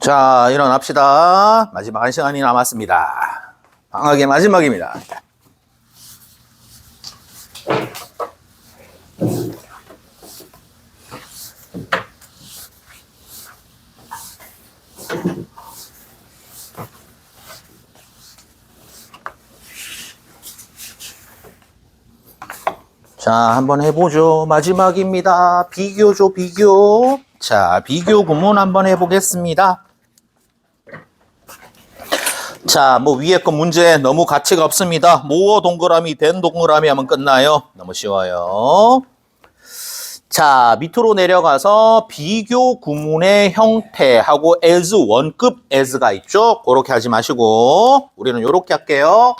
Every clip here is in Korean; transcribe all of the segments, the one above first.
자, 일어납시다. 마지막 1시간이 남았습니다. 방학의 마지막입니다. 자, 한번 해보죠. 마지막입니다. 비교죠, 비교. 자, 비교 구문 한번 해보겠습니다. 자, 뭐 위에 거 문제 너무 가치가 없습니다. 모어 동그라미, 된 동그라미 하면 끝나요. 너무 쉬워요. 자, 밑으로 내려가서 비교 구문의 형태하고 as 원급 as가 있죠. 그렇게 하지 마시고 우리는 이렇게 할게요.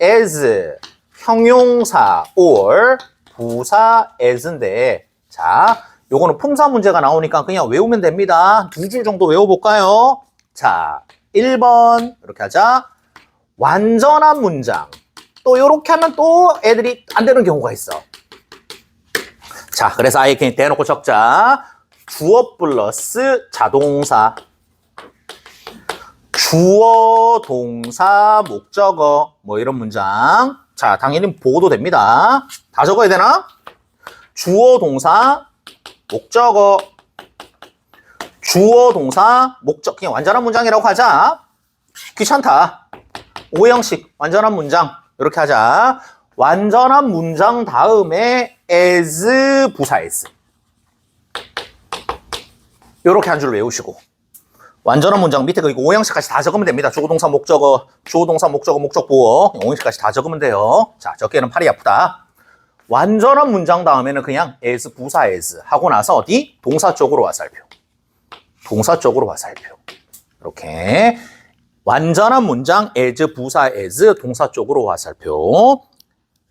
as 형용사 or 부사 as인데, 자, 요거는 품사 문제가 나오니까 그냥 외우면 됩니다. 2줄 정도 외워볼까요? 자, 1번 이렇게 하자. 완전한 문장. 또 이렇게 하면 또 애들이 안 되는 경우가 있어. 자, 그래서 아예 그냥 대놓고 적자. 주어 플러스 자동사. 주어, 동사, 목적어. 뭐 이런 문장. 자, 당연히 보고도 됩니다. 다 적어야 되나? 주어, 동사, 목적어. 주어, 동사, 목적. 그냥 완전한 문장이라고 하자. 귀찮다. 오형식 완전한 문장. 이렇게 하자. 완전한 문장 다음에 as 부사 as. 이렇게 한 줄 외우시고. 완전한 문장 밑에 그 오형식까지 다 적으면 됩니다. 주어동사, 목적어, 주어동사, 목적어, 목적보어. 오형식까지 다 적으면 돼요. 자, 적게는 팔이 아프다. 완전한 문장 다음에는 그냥 as 부사 as 하고 나서 어디? 동사 쪽으로 와살표. 동사 쪽으로 와살표. 이렇게 완전한 문장 as 부사 as 동사 쪽으로 와살표.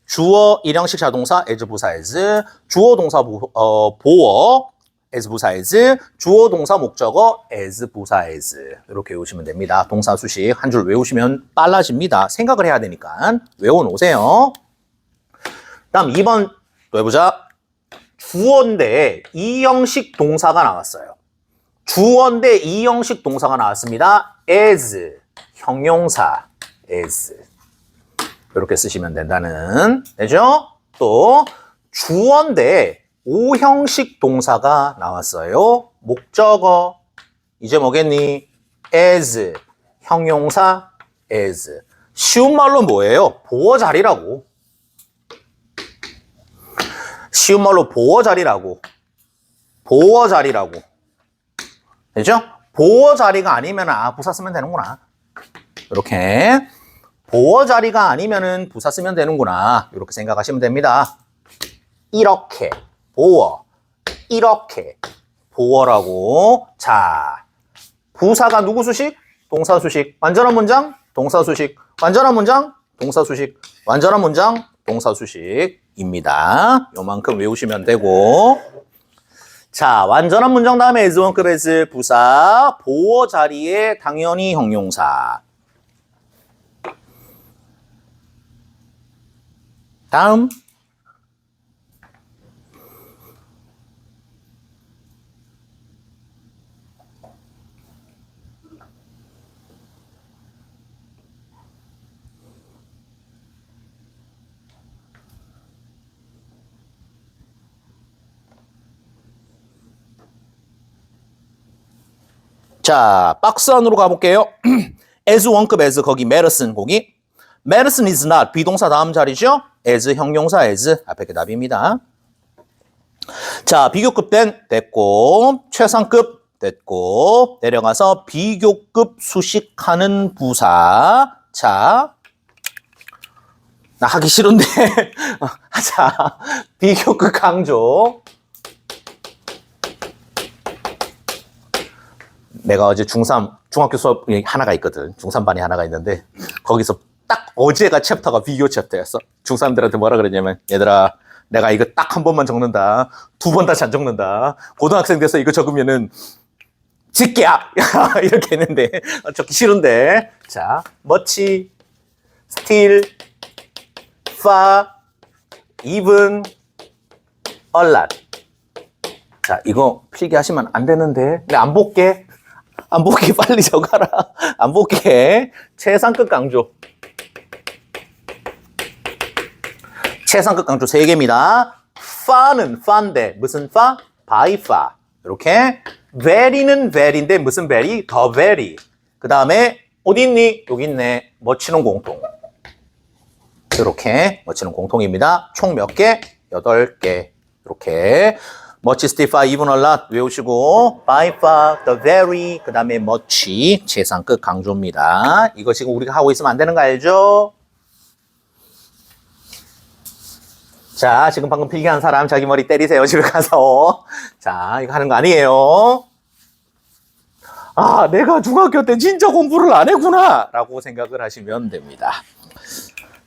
주어 일형식 자동사 as 부사 as, 주어 동사 보어 as 부사 as, 주어 동사 목적어 as 부사 as. 이렇게 외우시면 됩니다. 동사 수식 한 줄 외우시면 빨라집니다. 생각을 해야 되니까 외워놓으세요. 다음 2번 또 해보자. 주어인데 이형식 동사가 나왔어요. 주어인데 이형식 동사가 나왔습니다. as, 형용사 as. 이렇게 쓰시면 된다는, 되죠? 또 주어인데 오형식 동사가 나왔어요. 목적어, 이제 뭐겠니? as, 형용사 as. 쉬운 말로 뭐예요? 보어 자리라고. 쉬운 말로 보어 자리라고. 보어 자리라고. 되죠? 보어 자리가 아니면 부사 쓰면 되는구나. 이렇게 보어 자리가 아니면은 부사 쓰면 되는구나. 이렇게 생각하시면 됩니다. 이렇게 보어, 이렇게 보어라고. 자, 부사가 누구 수식? 동사 수식. 완전한 문장? 동사 수식. 완전한 문장? 동사 수식. 완전한 문장? 동사 수식입니다. 요만큼 외우시면 되고. 자, 완전한 문장 다음에 as 원급 as 부사, 보어 자리에 당연히 형용사. 다음. 자, 박스 안으로 가볼게요. as 원급 as 거기 medicine 거기. medicine is not 비동사 다음 자리죠. as 형용사 as 앞에 게 답입니다. 자, 비교급 됐고, 최상급 됐고, 내려가서 비교급 수식하는 부사. 자, 나 하기 싫은데 하자. 비교급 강조. 내가 어제 중학교 수업이 하나가 있거든. 중3반이 하나가 있는데, 거기서 딱 어제가 챕터가 비교 챕터였어. 중3들한테 뭐라 그랬냐면, 얘들아, 내가 이거 딱 한 번만 적는다. 2번 다시 안 적는다. 고등학생 돼서 이거 적으면은, 직계야! 이렇게 했는데, 적기 싫은데. 자, much, still, far, even, a lot. 자, 이거 필기하시면 안 되는데. 내가 안 볼게. 안 볼게. 빨리 적어라. 안 볼게. 최상급 강조. 최상급 강조 3개입니다. far는 far인데 무슨 far? by far. 이렇게. very는 very인데 무슨 very? the very. 그 다음에 어디 있니? 여기 있네. 멋지는 공통. 이렇게 멋지는 공통입니다. 총 몇 개? 8개. 이렇게 much, still, far, even, a lot 외우시고 by far, the very, 그 다음에 much 최상급 강조입니다. 이거 지금 우리가 하고 있으면 안 되는 거 알죠? 자, 지금 방금 필기한 사람 자기 머리 때리세요. 집에 가서. 자, 이거 하는 거 아니에요. 아, 내가 중학교 때 진짜 공부를 안 했구나 라고 생각을 하시면 됩니다.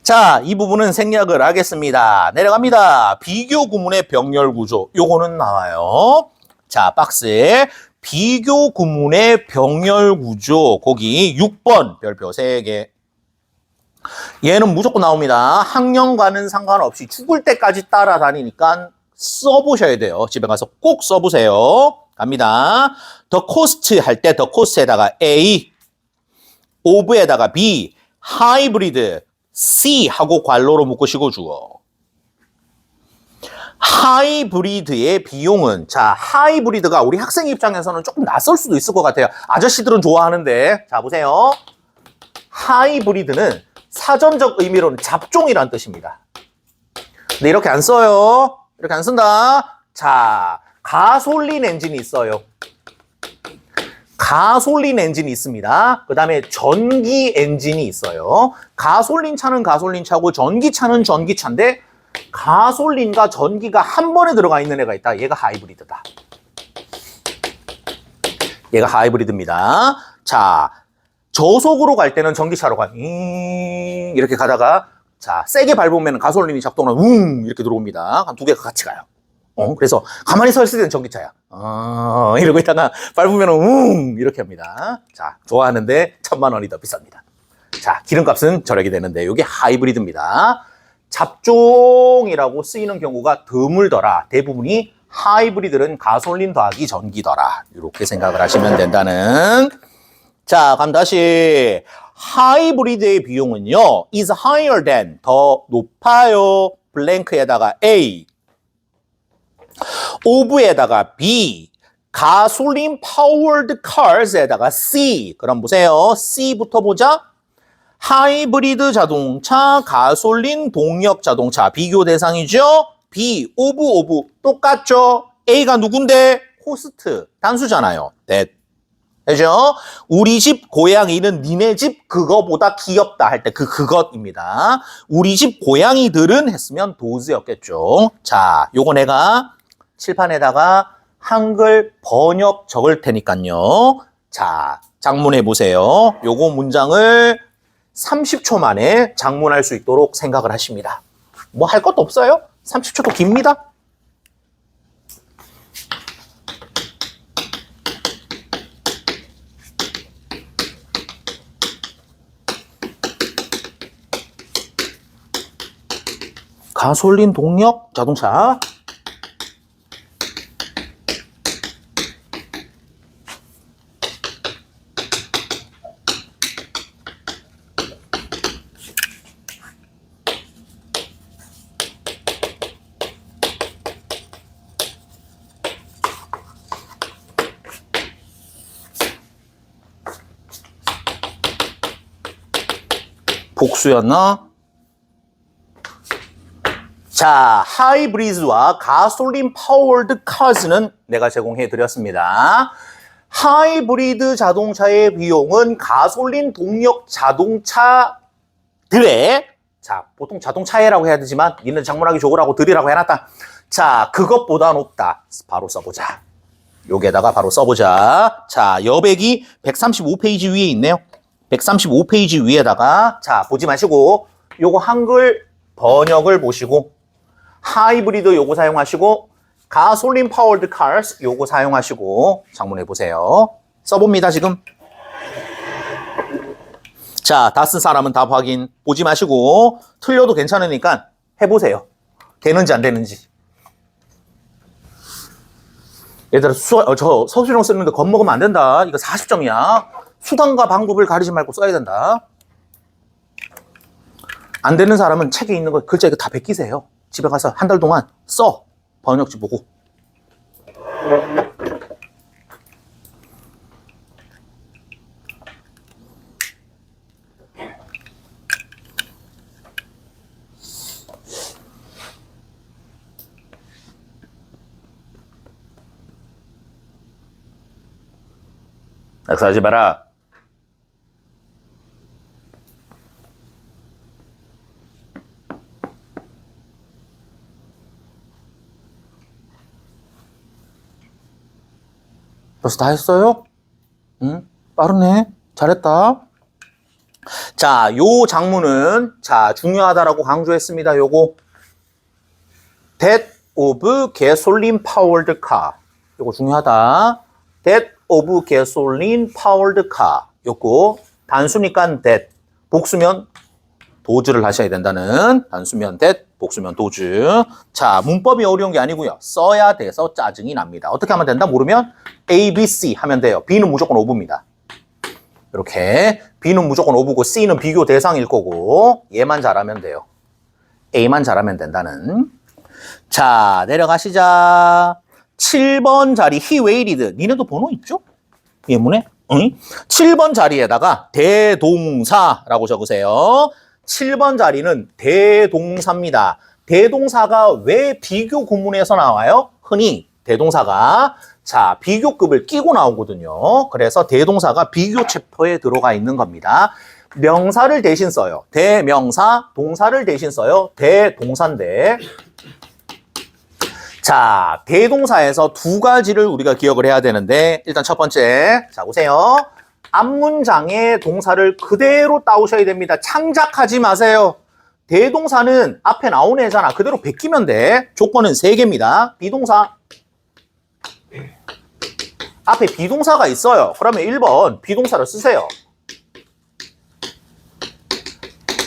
자, 이 부분은 생략을 하겠습니다. 내려갑니다. 비교 구문의 병렬 구조. 요거는 나와요. 자, 박스에 비교 구문의 병렬 구조. 거기 6번 별표 3개. 얘는 무조건 나옵니다. 학년과는 상관없이 죽을 때까지 따라다니니까 써보셔야 돼요. 집에 가서 꼭 써보세요. 갑니다. 더 코스트 할 때 더 코스트에다가 A, 오브에다가 B, 하이브리드, C 하고 괄호로 묶으시고 주어. 하이브리드의 비용은, 자, 하이브리드가 우리 학생 입장에서는 조금 낯설 수도 있을 것 같아요. 아저씨들은 좋아하는데. 자, 보세요. 하이브리드는 사전적 의미로는 잡종이란 뜻입니다. 근데 이렇게 안 써요. 이렇게 안 쓴다. 자, 가솔린 엔진이 있어요. 가솔린 엔진이 있습니다. 그 다음에 전기 엔진이 있어요. 가솔린 차는 가솔린 차고 전기차는 전기차인데 가솔린과 전기가 한 번에 들어가 있는 애가 있다. 얘가 하이브리드다. 얘가 하이브리드입니다. 자, 저속으로 갈 때는 전기차로 가. 이렇게 가다가 자, 세게 밟으면 가솔린이 작동하면 이렇게 들어옵니다. 두 개가 같이 가요. 그래서 가만히 서 있을 때는 전기차야. 이러고 있다가 밟으면 이렇게 합니다. 자, 좋아하는데 1000만 원이 더 비쌉니다. 자, 기름값은 저렴이 되는데 이게 하이브리드입니다. 잡종이라고 쓰이는 경우가 드물더라. 대부분이 하이브리드는 가솔린 더하기 전기더라. 이렇게 생각을 하시면 된다는. 자, 그럼 다시 하이브리드의 비용은요. is higher than, 더 높아요. 블랭크에다가 A, 오브에다가 B, 가솔린 파워드 카rs에다가 C. 그럼 보세요. C부터 보자. 하이브리드 자동차, 가솔린 동력 자동차 비교 대상이죠. B, 오브 똑같죠. A가 누군데? 코스트 단수잖아요. that. 그죠? 우리 집 고양이는 니네 집 그거보다 귀엽다 할 때 그것입니다. 우리 집 고양이들은 했으면 도즈였겠죠. 자, 요거 내가 칠판에다가 한글 번역 적을 테니까요. 자, 작문해 보세요. 요거 문장을 30초 만에 작문할 수 있도록 생각을 하십니다. 뭐 할 것도 없어요. 30초도 깁니다. 가솔린 동력 자동차. 복수였나? 자, 하이브리드와 가솔린 파워드 카즈는 내가 제공해 드렸습니다. 하이브리드 자동차의 비용은 가솔린 동력 자동차들의, 자, 보통 자동차애라고 해야 되지만 니는 작문하기 좋으라고 들이라고 해놨다. 자, 그것보다 높다. 바로 써보자. 여기에다가 바로 써보자. 자, 여백이 135페이지 위에 있네요. 135페이지 위에다가, 자, 보지 마시고 요거 한글 번역을 보시고 하이브리드 요거 사용하시고 가솔린 파워드 카스 요거 사용하시고 작문해 보세요. 써봅니다 지금. 자, 다 쓴 사람은 답 확인. 보지 마시고 틀려도 괜찮으니까 해보세요. 되는지 안 되는지. 얘들아, 저 서술형 쓰는데 겁먹으면 안 된다. 이거 40점이야. 수단과 방법을 가리지 말고 써야 된다. 안 되는 사람은 책에 있는 거 글자 이거 다 베끼세요. 집에 가서 한 달 동안 써. 번역지 보고. 낙서하지 마라. 벌써 다 했어요? 응? 빠르네. 잘했다. 자, 요 장문은 자, 중요하다라고 강조했습니다. 요거 That of gasoline powered car. 요거 중요하다. That of gasoline powered car. 요거 단수니까 that. 복수면 도주를 하셔야 된다는 단수면 that, 복수면 도주. 자, 문법이 어려운 게 아니고요. 써야 돼서 짜증이 납니다. 어떻게 하면 된다? 모르면 A, B, C 하면 돼요. B는 무조건 오브입니다. 이렇게 B는 무조건 오브고 C는 비교 대상일 거고 얘만 잘하면 돼요. A만 잘하면 된다는. 자, 내려가시자. 7번 자리 he waited. 니네도 번호 있죠? 예문에? 응? 7번 자리에다가 대동사라고 적으세요. 7번 자리는 대동사입니다. 대동사가 왜 비교 구문에서 나와요? 흔히 대동사가 자 비교급을 끼고 나오거든요. 그래서 대동사가 비교 챕터에 들어가 있는 겁니다. 명사를 대신 써요. 대명사, 동사를 대신 써요. 대동사인데 자, 대동사에서 두 가지를 우리가 기억을 해야 되는데 일단 첫 번째, 자 보세요. 앞문장의 동사를 그대로 따오셔야 됩니다. 창작하지 마세요. 대동사는 앞에 나오는 애잖아. 그대로 베끼면 돼. 조건은 3개입니다. 비동사. 앞에 비동사가 있어요. 그러면 1번 비동사를 쓰세요.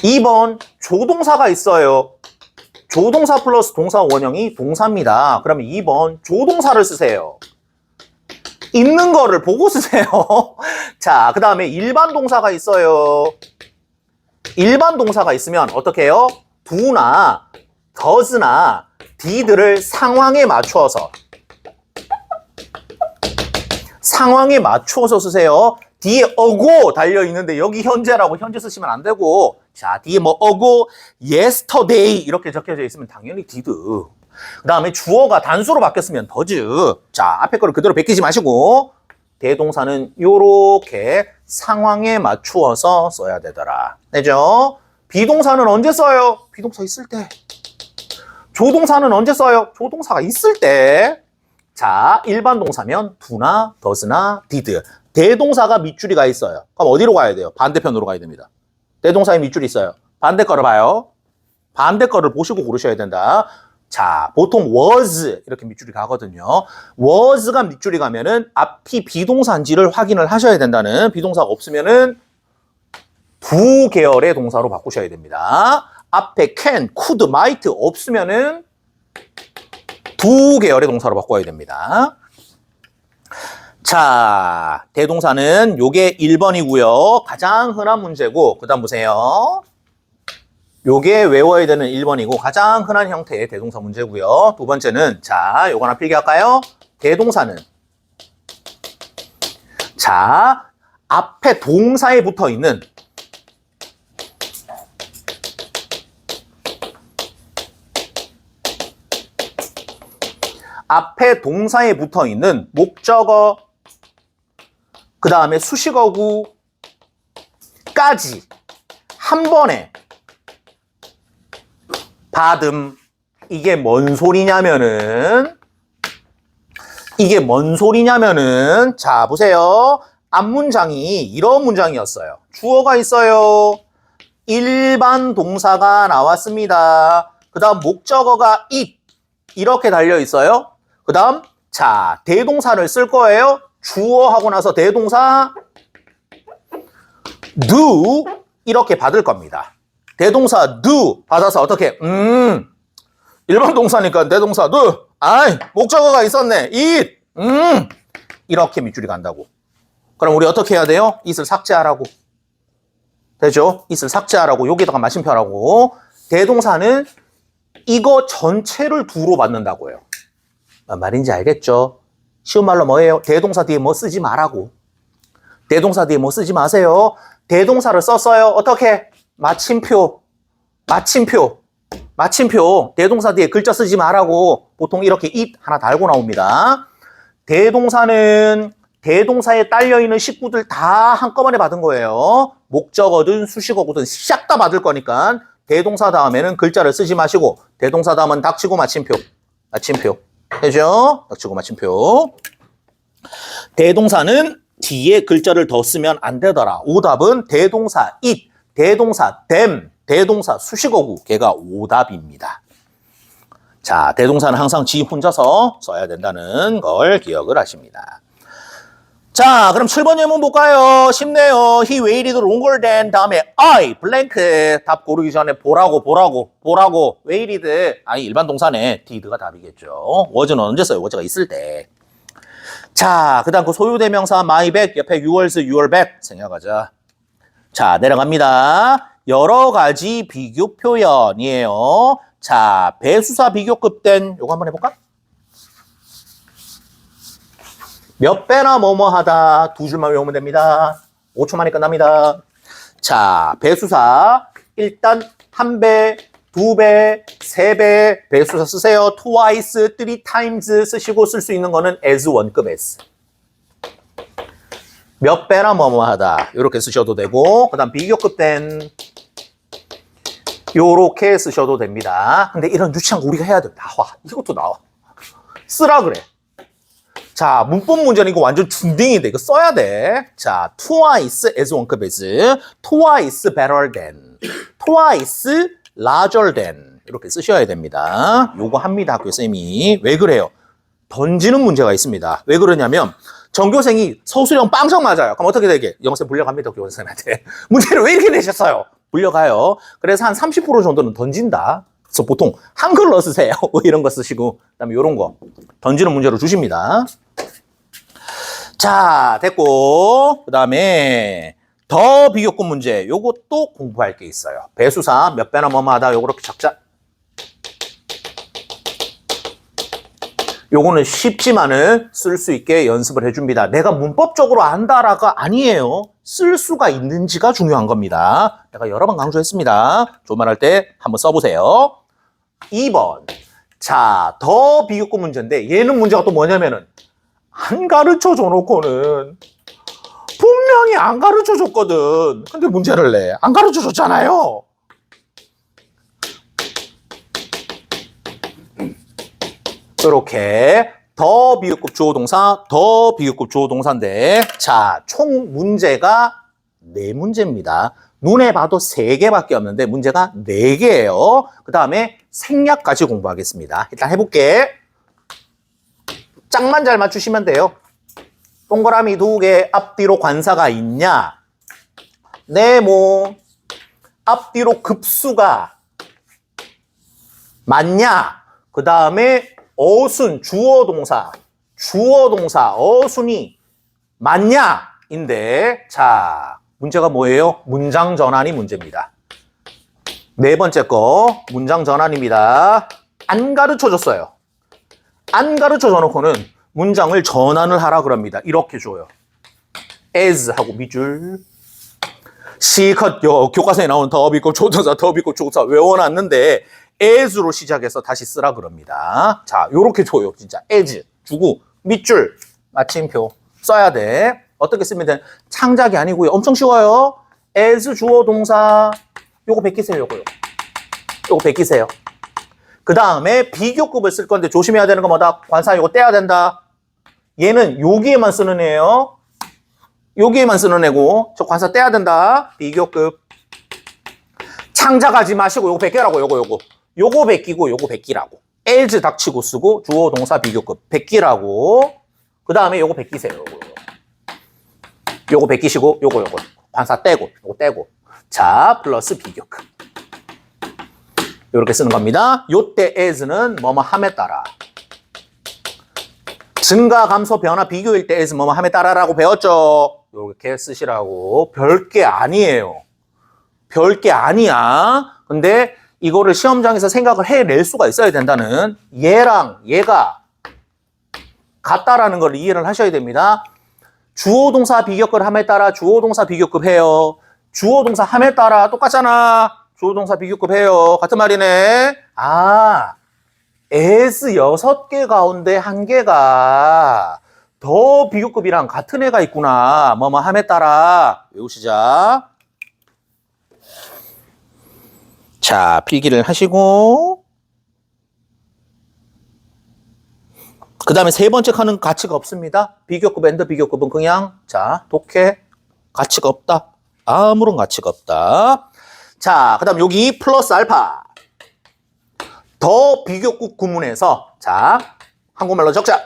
2번 조동사가 있어요. 조동사 플러스 동사 원형이 동사입니다. 그러면 2번 조동사를 쓰세요. 있는 거를 보고 쓰세요. 자, 그 다음에 일반 동사가 있어요. 일반 동사가 있으면 어떻게 해요? do나 does나 did를 상황에 맞추어서 쓰세요. 뒤에 어고 달려있는데 여기 현재라고 현재 쓰시면 안 되고 자 뒤에 뭐 어고 yesterday 이렇게 적혀져 있으면 당연히 did. 그 다음에 주어가 단수로 바뀌었으면 does. 자 앞에 거를 그대로 베끼지 마시고 대동사는 요렇게 상황에 맞추어서 써야 되더라. 되죠? 비동사는 언제 써요? 비동사 있을 때. 조동사는 언제 써요? 조동사가 있을 때. 자, 일반 동사면 do나 does나 did. 대동사가 밑줄이 있어요. 그럼 어디로 가야 돼요? 반대편으로 가야 됩니다. 대동사에 밑줄이 있어요. 반대 거를 봐요. 반대 거를 보시고 고르셔야 된다. 자, 보통 was 이렇게 밑줄이 가거든요. was가 밑줄이 가면은 앞이 비동사인지를 확인을 하셔야 된다는. 비동사가 없으면은 두 계열의 동사로 바꾸셔야 됩니다. 앞에 can, could, might 없으면은 두 계열의 동사로 바꿔야 됩니다. 자, 대동사는 요게 1번이고요. 가장 흔한 문제고, 그 다음 보세요. 요게 외워야 되는 1번이고, 가장 흔한 형태의 대동사 문제고요. 두 번째는, 자, 요거 하나 필기할까요? 대동사는, 자, 앞에 동사에 붙어 있는, 앞에 동사에 붙어 있는 목적어, 그 다음에 수식어구까지 한 번에 받음. 이게 뭔 소리냐면은 자 보세요. 앞문장이 이런 문장이었어요. 주어가 있어요. 일반 동사가 나왔습니다. 그 다음 목적어가 it 이렇게 달려 있어요. 그 다음 자 대동사를 쓸 거예요. 주어 하고 나서 대동사 do 이렇게 받을 겁니다. 대동사 do 받아서 어떻게 일반 동사니까 대동사 do 아이 목적어가 있었네. it 이렇게 밑줄이 간다고. 그럼 우리 어떻게 해야 돼요? it을 삭제하라고. 되죠? it을 삭제하라고. 여기다가 마침표하라고. 대동사는 이거 전체를 두로 받는다고요. 뭔 말인지 알겠죠? 쉬운 말로 뭐예요? 대동사 뒤에 뭐 쓰지 말라고. 대동사 뒤에 뭐 쓰지 마세요. 대동사를 썼어요. 어떻게? 마침표. 대동사 뒤에 글자 쓰지 말라고. 보통 이렇게 it 하나 달고 나옵니다. 대동사는 대동사에 딸려있는 식구들 다 한꺼번에 받은 거예요. 목적어든 수식어든 싹 다 받을 거니까 대동사 다음에는 글자를 쓰지 마시고 대동사 다음은 닥치고 마침표. 되죠? 닥치고 마침표. 대동사는 뒤에 글자를 더 쓰면 안 되더라. 오답은 대동사 it, 대동사 them, 대동사 수식어구. 걔가 오답입니다. 자, 대동사는 항상 지 혼자서 써야 된다는 걸 기억을 하십니다. 자, 그럼 7번 예문 볼까요? 쉽네요. He waited longer than 다음에 I blank 답 고르기 전에 보라고 waited 아니 일반 동사네. did가 답이겠죠. was는 언제 써요? was가 있을 때. 자, 그 다음 그 소유대명사 my bag 옆에 yours, your bag 생각하자. 자, 내려갑니다. 여러 가지 비교 표현이에요. 자, 배수사 비교급 된 요거 한번 해볼까? 몇 배나 뭐뭐 하다 두 줄만 외우면 됩니다. 5초 만에 끝납니다. 자, 배수사 일단 한 배, 두 배, 세 배 배수사 쓰세요. twice, three times 쓰시고 쓸 수 있는 거는 as 원급 as. 몇 배나 뭐뭐 하다 이렇게 쓰셔도 되고 그 다음 비교급 된 요렇게 쓰셔도 됩니다. 근데 이런 유치한 거 우리가 해야 돼. 나와. 이것도 나와. 쓰라 그래. 자, 문법 문제는 이거 완전 중딩인데 이거 써야 돼. 자, twice as 원급 as, twice better than, twice larger than 이렇게 쓰셔야 됩니다. 요거 합니다, 학교쌤이. 왜 그래요? 던지는 문제가 있습니다. 왜 그러냐면 전교생이 서술형 빵석 맞아요. 그럼 어떻게 되게? 영어쌤 불려갑니다, 교원쌤한테. 문제를 왜 이렇게 내셨어요? 불려가요. 그래서 한 30% 정도는 던진다. 그래서 보통 한글로 쓰세요. 이런 거 쓰시고 그다음에 이런 거 던지는 문제로 주십니다. 자, 됐고 그다음에 더 비교급 문제 요것도 공부할 게 있어요. 배수사 몇 배나 뭐뭐하다 요거 이렇게 적자. 요거는 쉽지만은 쓸 수 있게 연습을 해줍니다. 내가 문법적으로 안다라가 아니에요. 쓸 수가 있는지가 중요한 겁니다. 내가 여러 번 강조했습니다. 조말할 때 한번 써보세요. 2번. 자, 더 비교급 문제인데 얘는 문제가 또 뭐냐면은 안 가르쳐 줘놓고는 분명히 안 가르쳐 줬거든. 근데 문제를 내. 안 가르쳐 줬잖아요. 이렇게 더 비교급 주어동사, 더 비교급 주어동사인데 자, 총 문제가 4문제입니다. 눈에 봐도 3개밖에 없는데 문제가 4개예요. 그 다음에 생략까지 공부하겠습니다. 일단 해볼게. 짝만 잘 맞추시면 돼요. 동그라미 2개 앞뒤로 관사가 있냐? 네모 앞뒤로 급수가 맞냐? 그 다음에 어순 주어동사 어순이 맞냐인데 자 문제가 뭐예요? 문장 전환이 문제입니다. 4번째 거 문장 전환입니다. 안 가르쳐 줬어요. 안 가르쳐 줘놓고는 문장을 전환을 하라 그럽니다. 이렇게 줘요. as 하고 밑줄 시컷 교과서에 나온 더 비급 조동사 더 비급 조동사 외워놨는데 as로 시작해서 다시 쓰라 그럽니다. 자, 요렇게 줘요. 진짜 as 주고 밑줄 마침표 써야 돼. 어떻게 쓰면 돼? 창작이 아니고요. 엄청 쉬워요. as 주어 동사 요거 베끼세요. 요거 베끼세요. 그 다음에 비교급을 쓸 건데 조심해야 되는 건 뭐다? 관사 요거 떼야 된다. 얘는 여기에만 쓰는 애예요. 여기에만 쓰는 애고 저 관사 떼야 된다. 비교급 창작하지 마시고 요거 베끼라고 요거 베끼고 요거 베끼라고. as 닥치고 쓰고 주어 동사 비교급 베끼라고. 그 다음에 요거 베끼세요. 요거 베끼시고 요거 관사 떼고 요거 떼고 자 플러스 비교급 요렇게 쓰는 겁니다. 요때 as는 뭐뭐 함에 따라 증가, 감소, 변화, 비교일 때 as 뭐뭐 함에 따라라고 배웠죠. 이렇게 쓰시라고. 별게 아니에요. 별게 아니야. 근데 이거를 시험장에서 생각을 해낼 수가 있어야 된다는, 얘랑 얘가 같다라는 걸 이해를 하셔야 됩니다. 주어 동사 비교급 함에 따라 주어 동사 비교급 해요. 주어 동사 함에 따라 똑같잖아. 주어 동사 비교급 해요. 같은 말이네. 아, as 6개 가운데 1개가 더 비교급이랑 같은 애가 있구나. 뭐뭐 함에 따라 외우시자. 자, 필기를 하시고 그 다음에 세 번째 칸은 가치가 없습니다. 비교급 앤더 비교급은 그냥 자, 독해. 가치가 없다. 아무런 가치가 없다. 자, 그 다음 여기 플러스 알파. 더 비교급 구문에서 자, 한국말로 적자.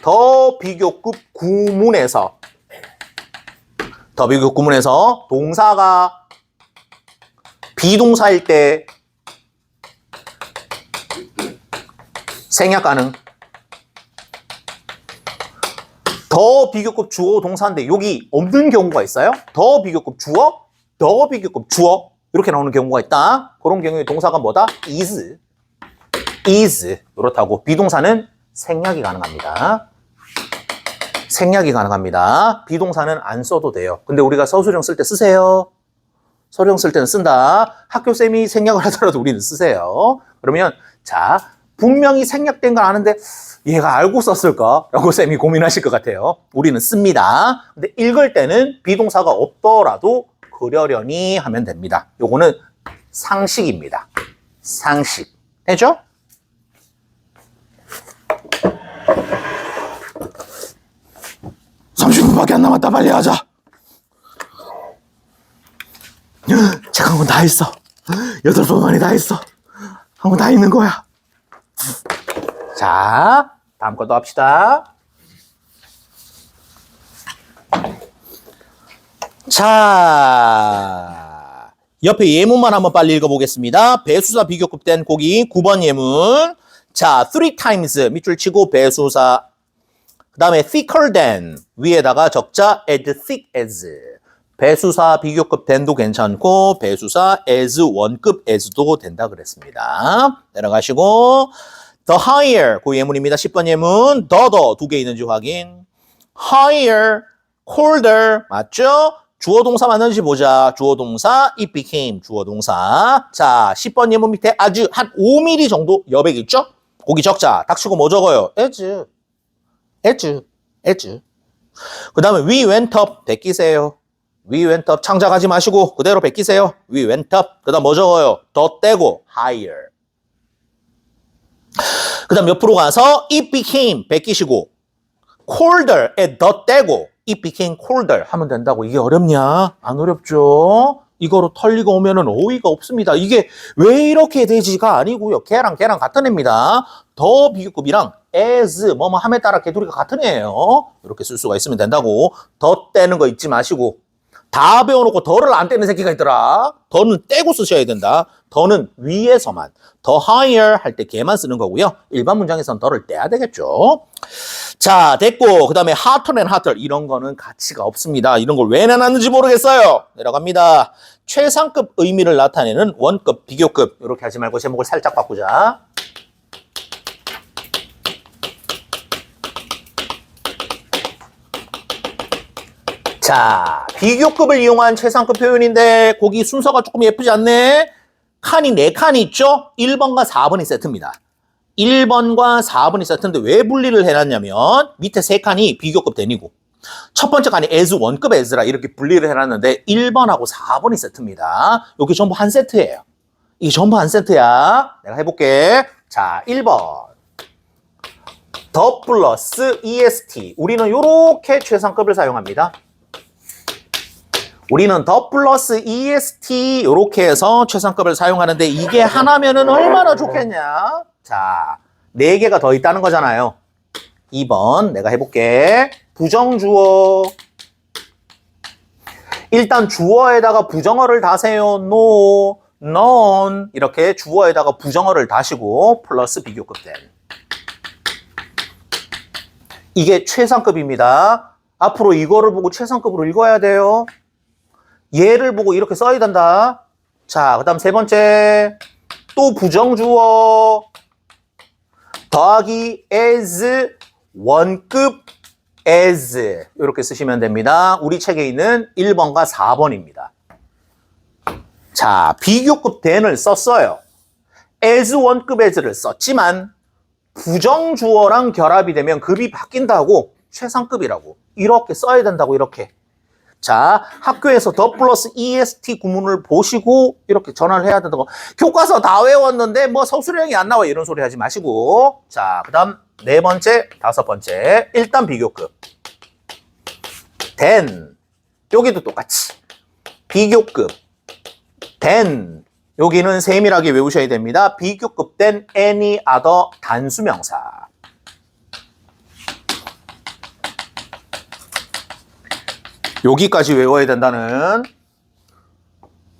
더 비교급 구문에서 동사가 비동사일 때 생략 가능. 더 비교급 주어 동사인데 여기 없는 경우가 있어요. 더 비교급 주어, 더 비교급 주어 이렇게 나오는 경우가 있다. 그런 경우에 동사가 뭐다? is. 이렇다고. 비동사는 생략이 가능합니다. 생략이 가능합니다. 비동사는 안 써도 돼요. 근데 우리가 서술형 쓸 때 쓰세요. 서술형 쓸 때는 쓴다. 학교쌤이 생략을 하더라도 우리는 쓰세요. 그러면 자, 분명히 생략된 걸 아는데 얘가 알고 썼을까? 라고 쌤이 고민하실 것 같아요. 우리는 씁니다. 근데 읽을 때는 비동사가 없더라도 그러려니 하면 됩니다. 요거는 상식입니다. 상식. 되죠? 밖에 안 남았다. 빨리 하자. 책 한 권 다 했어. 8번 만에 다 했어. 한 권 다 있는 거야. 자, 다음 것도 합시다. 자, 옆에 예문만 한번 빨리 읽어보겠습니다. 배수사 비교급 된 고기 9번 예문. 자, 3 times 밑줄 치고 배수사. 그 다음에 thicker than 위에다가 적자 as thick as. 배수사 비교급 than도 괜찮고 배수사 as 원급 as도 된다 그랬습니다. 내려가시고 the higher 그 예문입니다. 10번 예문 더 2개 있는지 확인. higher, colder 맞죠? 주어 동사 맞는지 보자. 주어 동사 it became 주어 동사. 자, 10번 예문 밑에 아주 한 5mm 정도 여백 있죠? 거기 적자. 닥치고 뭐 적어요? as. 그 다음에 we went up 베끼세요. we went up 창작하지 마시고 그대로 베끼세요. we went up. 그 다음 뭐 적어요? 더 떼고 higher. 그 다음 옆으로 가서 it became 베끼시고 colder 에 더 떼고 it became colder 하면 된다고. 이게 어렵냐? 안 어렵죠? 이거로 털리가 오면은 어이가 없습니다. 이게 왜 이렇게 되지가 아니고요. 걔랑 같은 애입니다. 더 비교급이랑 as 뭐뭐 함에 따라 개돌이가 같은 애예요. 이렇게 쓸 수가 있으면 된다고. 더 떼는 거 잊지 마시고. 다 배워놓고 더를 안 떼는 새끼가 있더라. 더는 떼고 쓰셔야 된다. 더는 위에서만. 더 higher 할 때 걔만 쓰는 거고요. 일반 문장에서는 더를 떼야 되겠죠. 자, 됐고 그 다음에 hotter and hotter 이런 거는 가치가 없습니다. 이런 걸 왜 내놨는지 모르겠어요. 내려갑니다. 최상급 의미를 나타내는 원급, 비교급 이렇게 하지 말고 제목을 살짝 바꾸자. 자, 비교급을 이용한 최상급 표현인데 거기 순서가 조금 예쁘지 않네? 칸이 4칸이 있죠? 1번과 4번이 세트입니다. 1번과 4번이 세트인데 왜 분리를 해놨냐면 밑에 3칸이 비교급 대니고 첫 번째 칸이 as 원급 as라 이렇게 분리를 해놨는데 1번하고 4번이 세트입니다. 여기 전부 한 세트예요. 이게 전부 한 세트야. 내가 해볼게. 자, 1번 더 플러스 est 우리는 이렇게 최상급을 사용합니다. 우리는 더 플러스 est 이렇게 해서 최상급을 사용하는데 이게 하나면은 얼마나 좋겠냐? 자, 4개가 더 있다는 거잖아요. 2번 내가 해볼게. 부정주어. 일단 주어에다가 부정어를 다세요. no, none 이렇게 주어에다가 부정어를 다시고 플러스 비교급 된. 이게 최상급입니다. 앞으로 이거를 보고 최상급으로 읽어야 돼요. 얘를 보고 이렇게 써야 된다. 자, 그 다음 세 번째. 또 부정주어. 더하기 as, 원급 as. 이렇게 쓰시면 됩니다. 우리 책에 있는 1번과 4번입니다. 자, 비교급 then을 썼어요. as, 원급 as를 썼지만 부정주어랑 결합이 되면 급이 바뀐다고 최상급이라고 이렇게 써야 된다고 이렇게. 자, 학교에서 더 플러스 est 구문을 보시고 이렇게 전환을 해야 된다고. 교과서 다 외웠는데 뭐 서술형이 안 나와 이런 소리 하지 마시고. 자, 그 다음 네 번째, 다섯 번째. 일단 비교급 then. 여기도 똑같이 비교급 then. 여기는 세밀하게 외우셔야 됩니다. 비교급 then any other 단수명사. 여기까지 외워야 된다는.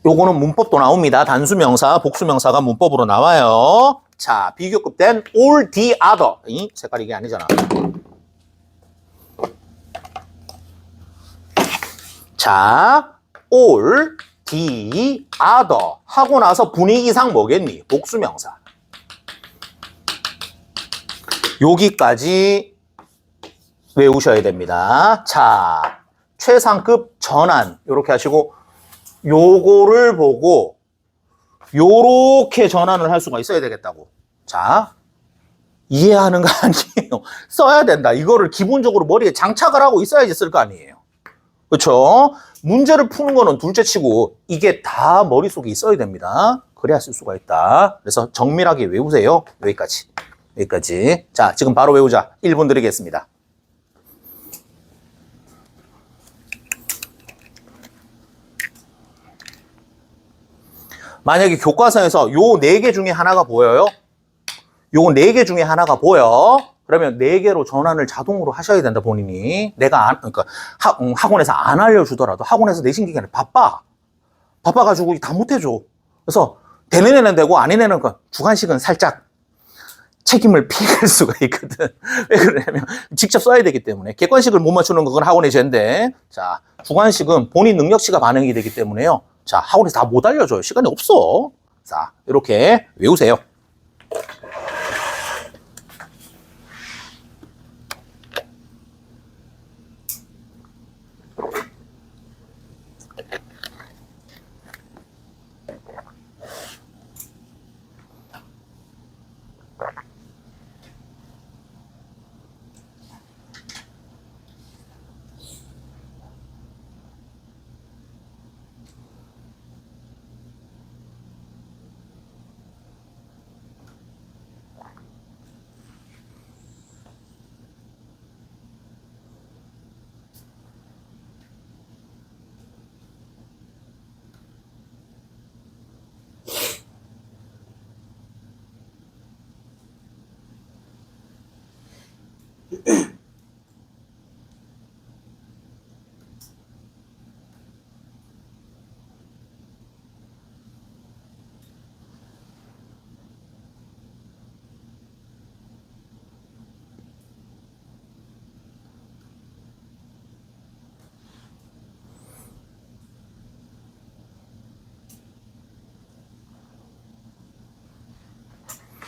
요거는 문법도 나옵니다. 단수명사, 복수명사가 문법으로 나와요. 자, 비교급 then all the other. 이 색깔이 이게 아니잖아. 자, all the other 하고 나서 분위기상 뭐겠니? 복수명사. 여기까지 외우셔야 됩니다. 자, 최상급 전환 이렇게 하시고 요거를 보고 요렇게 전환을 할 수가 있어야 되겠다고. 자, 이해하는 거 아니에요. 써야 된다. 이거를 기본적으로 머리에 장착을 하고 있어야지 쓸 거 아니에요. 그렇죠? 문제를 푸는 거는 둘째치고 이게 다 머릿속에 있어야 됩니다. 그래야 쓸 수가 있다. 그래서 정밀하게 외우세요. 여기까지. 여기까지. 자, 지금 바로 외우자. 1분 드리겠습니다. 만약에 교과서에서 요 4개 중에 하나가 보여요? 요 4개 중에 하나가 보여. 그러면 4개로 전환을 자동으로 하셔야 된다, 본인이. 내가 그러니까 학원에서 안 알려주더라도 학원에서 내신 기간에 바빠가지고 다 못해줘. 그래서 되는 애는 되고 아닌 애는 주관식은 살짝 책임을 피할 수가 있거든. 왜 그러냐면 직접 써야 되기 때문에. 객관식을 못 맞추는 건 학원의 죄인데, 자, 주관식은 본인 능력치가 반영이 되기 때문에요. 자, 학원에서 다 못 알려줘요. 시간이 없어. 자, 이렇게 외우세요.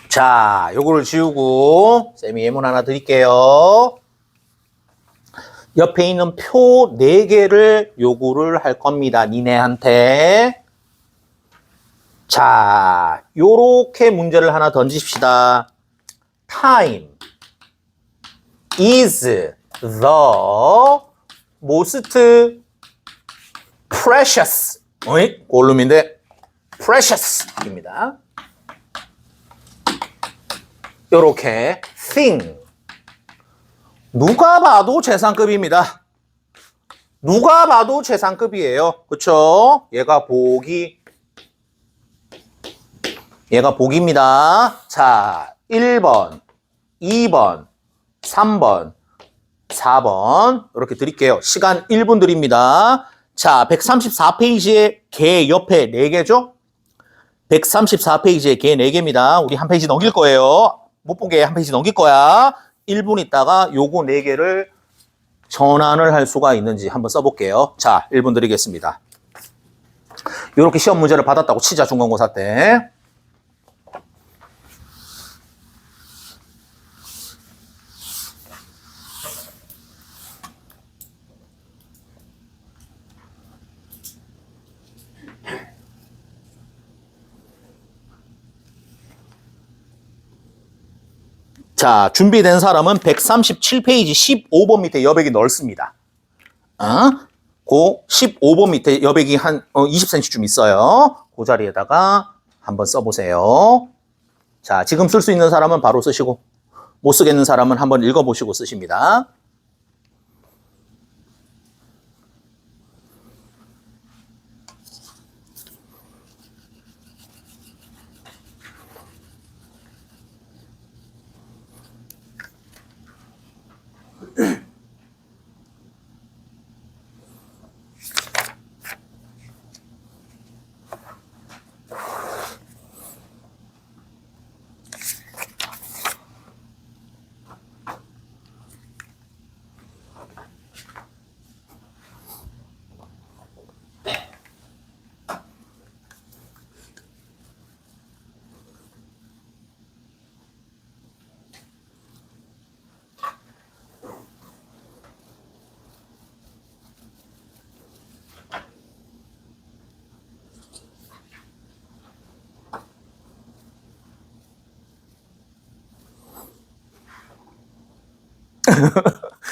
자, 요거를 지우고 쌤이 예문 하나 드릴게요. 옆에 있는 표 4개를 요구를 할 겁니다. 니네한테. 자, 요렇게 문제를 하나 던지십시다. Time is the most precious. 골룸인데 precious입니다. 요렇게 thing. 누가 봐도 최상급입니다. 누가 봐도 최상급이에요. 그쵸? 얘가 복입니다. 자, 1번, 2번, 3번, 4번 이렇게 드릴게요. 시간 1분 드립니다. 자, 134페이지에 개 옆에 4개죠? 134페이지에 개 4개입니다. 우리 한 페이지 넘길 거예요. 못 본 게 한 페이지 넘길 거야. 1분 있다가 요거 4개를 전환을 할 수가 있는지 한번 써볼게요. 자, 1분 드리겠습니다. 이렇게 시험 문제를 받았다고 치자, 중간고사 때. 자, 준비된 사람은 137페이지 15번 밑에 여백이 넓습니다. 그 15번 밑에 여백이 한 20cm쯤 있어요. 그 자리에다가 한번 써보세요. 자, 지금 쓸 수 있는 사람은 바로 쓰시고 못 쓰겠는 사람은 한번 읽어보시고 쓰십니다.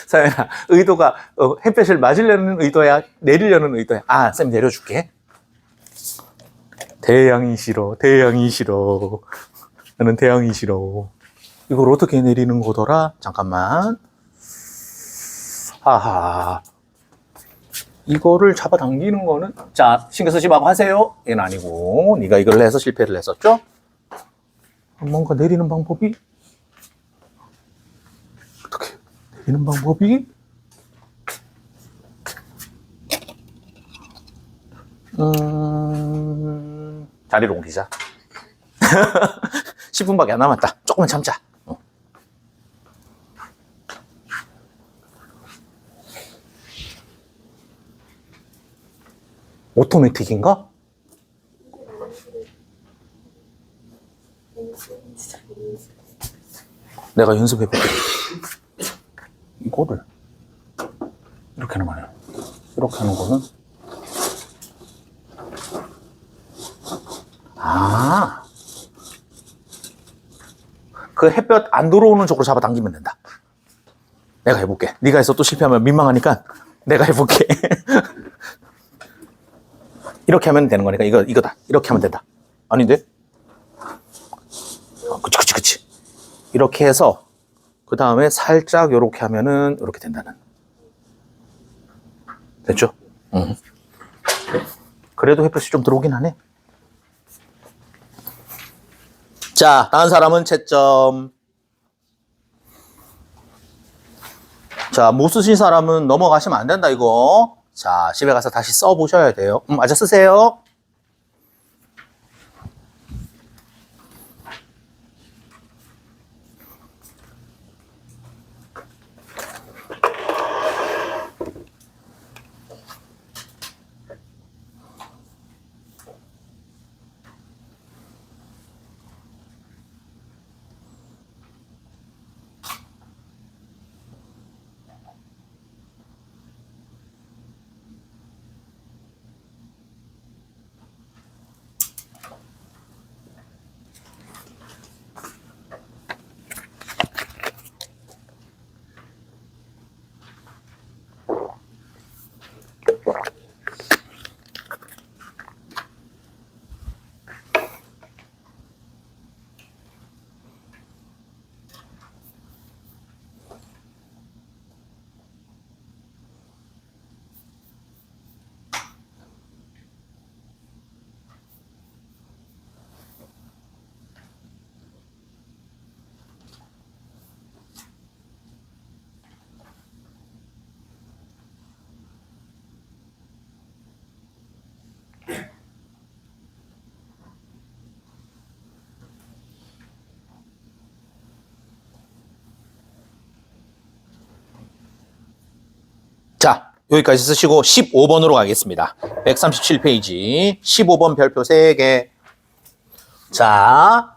사연아, 의도가 햇볕을 맞으려는 의도야? 내리려는 의도야? 아, 쌤 내려줄게. 태양이 싫어, 태양이 싫어. 나는 태양이 싫어. 이걸 어떻게 내리는 거더라? 잠깐만. 하하. 이거를 잡아당기는 거는, 자, 신경 쓰지 말고 하세요. 얘는 아니고, 네가 이걸 해서 실패를 했었죠? 뭔가 내리는 방법이? 어떻게 내리는 방법이? 자리를 옮기자. 10분밖에 안 남았다. 조금만 참자. 오토매틱인가? 내가 연습해볼게. 이거를 이렇게 하는 거네요. 이렇게 하는 거는 그 햇볕 안 들어오는 쪽으로 잡아당기면 된다. 내가 해볼게. 네가 해서 또 실패하면 민망하니까 내가 해볼게. 이렇게 하면 되는 거니까 이거다. 이렇게 하면 된다. 아닌데? 그치. 이렇게 해서 그 다음에 살짝 이렇게 하면은 이렇게 된다는. 됐죠? 응. 그래도 햇볕이 좀 들어오긴 하네. 자, 다른 사람은 채점. 자, 못 쓰신 사람은 넘어가시면 안 된다, 이거. 자, 집에 가서 다시 써보셔야 돼요. 맞아, 쓰세요. 여기까지 쓰시고 15번으로 가겠습니다. 137페이지 15번 별표 3개. 자,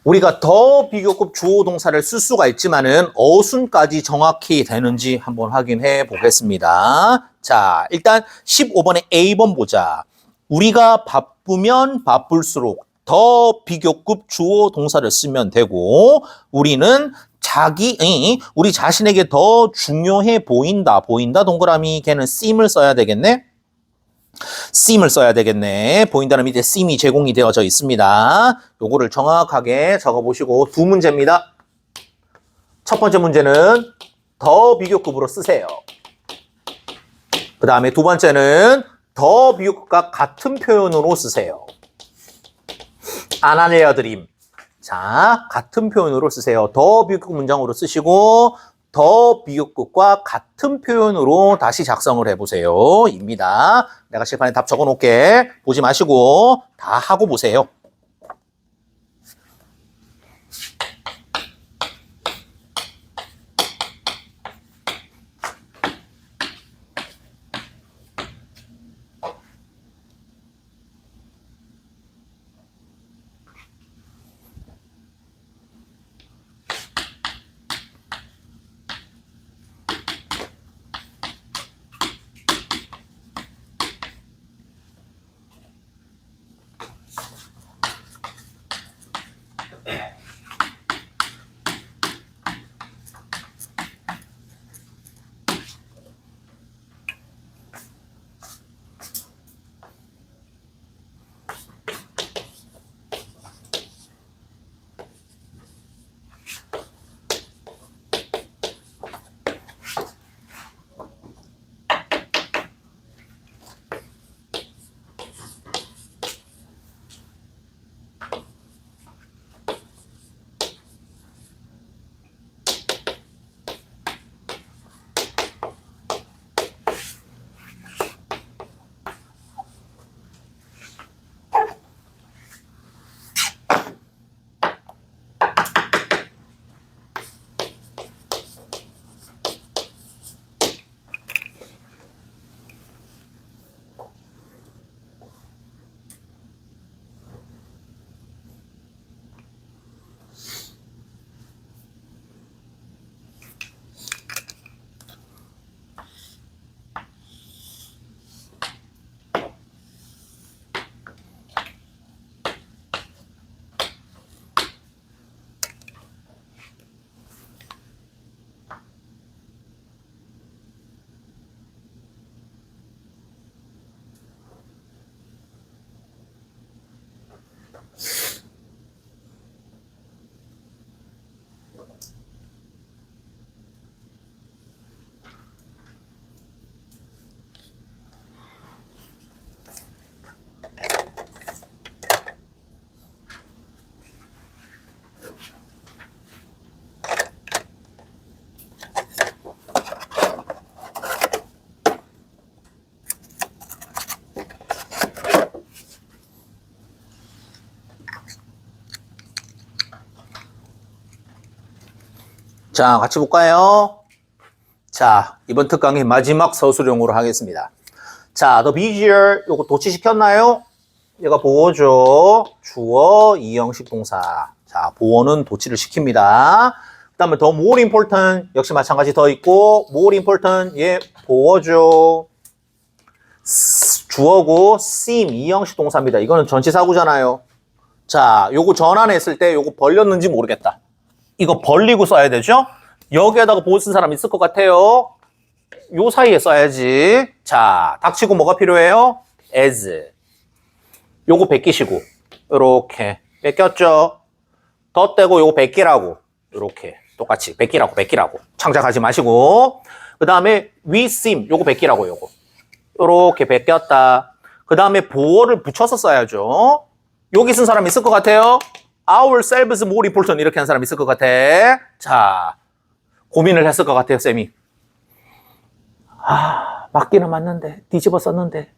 우리가 더 비교급 주어 동사를 쓸 수가 있지만은 어순까지 정확히 되는지 한번 확인해 보겠습니다. 자, 일단 15번의 A번 보자. 우리가 바쁘면 바쁠수록 더 비교급 주어 동사를 쓰면 되고, 우리는 우리 자신에게 더 중요해 보인다 동그라미 걔는 seem을 써야 되겠네. seem을 써야 되겠네. 보인다는 밑에 seem이 제공이 되어져 있습니다. 요거를 정확하게 적어보시고 두 문제입니다. 첫 번째 문제는 더 비교급으로 쓰세요. 그 다음에 두 번째는 더 비교급과 같은 표현으로 쓰세요. 안 알려드림. 자, 같은 표현으로 쓰세요. 더 비교급 문장으로 쓰시고 더 비교급과 같은 표현으로 다시 작성을 해보세요. 입니다. 내가 실판에 답 적어놓을게. 보지 마시고 다 하고 보세요. 자, 같이 볼까요? 자, 이번 특강의 마지막 서술형으로 하겠습니다. 자, the busier, 요거 도치시켰나요? 얘가 보어죠. 주어, 이형식 동사. 자, 보어는 도치를 시킵니다. 그 다음에 the more important, 역시 마찬가지 더 있고, more important, 얘 보어죠. 주어고, seem, 이형식 동사입니다. 이거는 전치사구잖아요. 자, 요거 전환했을 때 요거 벌렸는지 모르겠다. 이거 벌리고 써야 되죠? 여기에다가 보어 쓴 사람 있을 것 같아요. 요 사이에 써야지. 자, 닥치고 뭐가 필요해요? as. 요거 베끼시고 요렇게 뺏겼죠? 더 떼고 요거 베끼라고 요렇게 똑같이 베끼라고 창작하지 마시고 그 다음에 we seem 요거 베끼라고 요거 요렇게 베꼈다. 그 다음에 보어를 붙여서 써야죠. 여기 쓴 사람 있을 것 같아요? ourselves more important 이렇게 한 사람 있을 것 같아. 자, 고민을 했을 것 같아요, 쌤이. 맞기는 맞는데, 뒤집어 썼는데,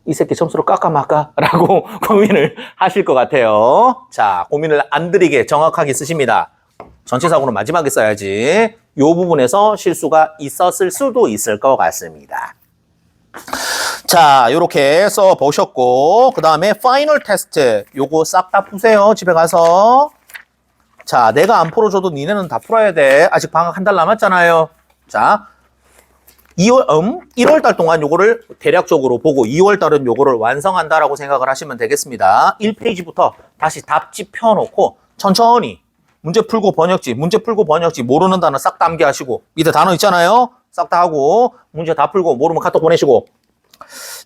이 새끼 점수로 깎아말까? 라고 고민을 하실 것 같아요. 자, 고민을 안 들이게 정확하게 쓰십니다. 전체 사고는 마지막에 써야지. 요 부분에서 실수가 있었을 수도 있을 것 같습니다. 자, 요렇게 써 보셨고, 그 다음에 파이널 테스트. 요거 싹 다 푸세요. 집에 가서. 자, 내가 안 풀어줘도 니네는 다 풀어야 돼. 아직 방학 한 달 남았잖아요. 자, 1월 달 동안 요거를 대략적으로 보고 2월 달은 요거를 완성한다라고 생각을 하시면 되겠습니다. 1페이지부터 다시 답지 펴놓고 천천히 문제 풀고 번역지, 문제 풀고 번역지, 모르는 단어 싹 다 암기하시고, 밑에 단어 있잖아요. 싹 다 하고 문제 다 풀고 모르면 카톡 보내시고.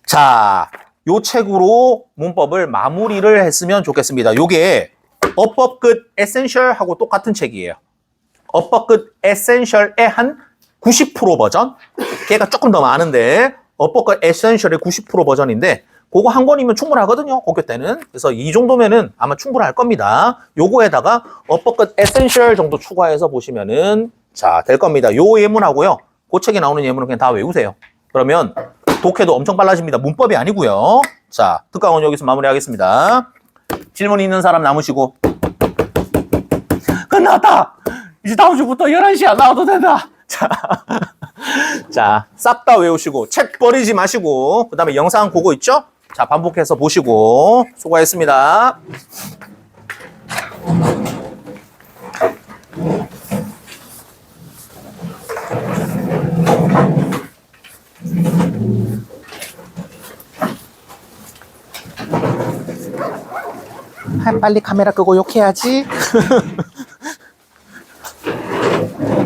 자, 요 책으로 문법을 마무리를 했으면 좋겠습니다. 요게 어법 끝 에센셜하고 똑같은 책이에요. 어법 끝 에센셜의 한 90% 버전? 걔가 조금 더 많은데 어법 끝 에센셜의 90% 버전인데 그거 한 권이면 충분하거든요. 고교 때는. 그래서 이 정도면은 아마 충분할 겁니다. 요거에다가 어법 끝 에센셜 정도 추가해서 보시면은 자, 될 겁니다. 요 예문하고요. 그 책에 나오는 예문은 그냥 다 외우세요. 그러면 독해도 엄청 빨라집니다. 문법이 아니고요. 자, 특강은 여기서 마무리하겠습니다. 질문 있는 사람 남으시고. 끝났다! 이제 다음 주부터 11시 안 나와도 된다! 자, 싹 다 외우시고, 책 버리지 마시고, 그 다음에 영상 보고 있죠? 자, 반복해서 보시고, 수고하셨습니다. 빨리 카메라 끄고 욕해야지.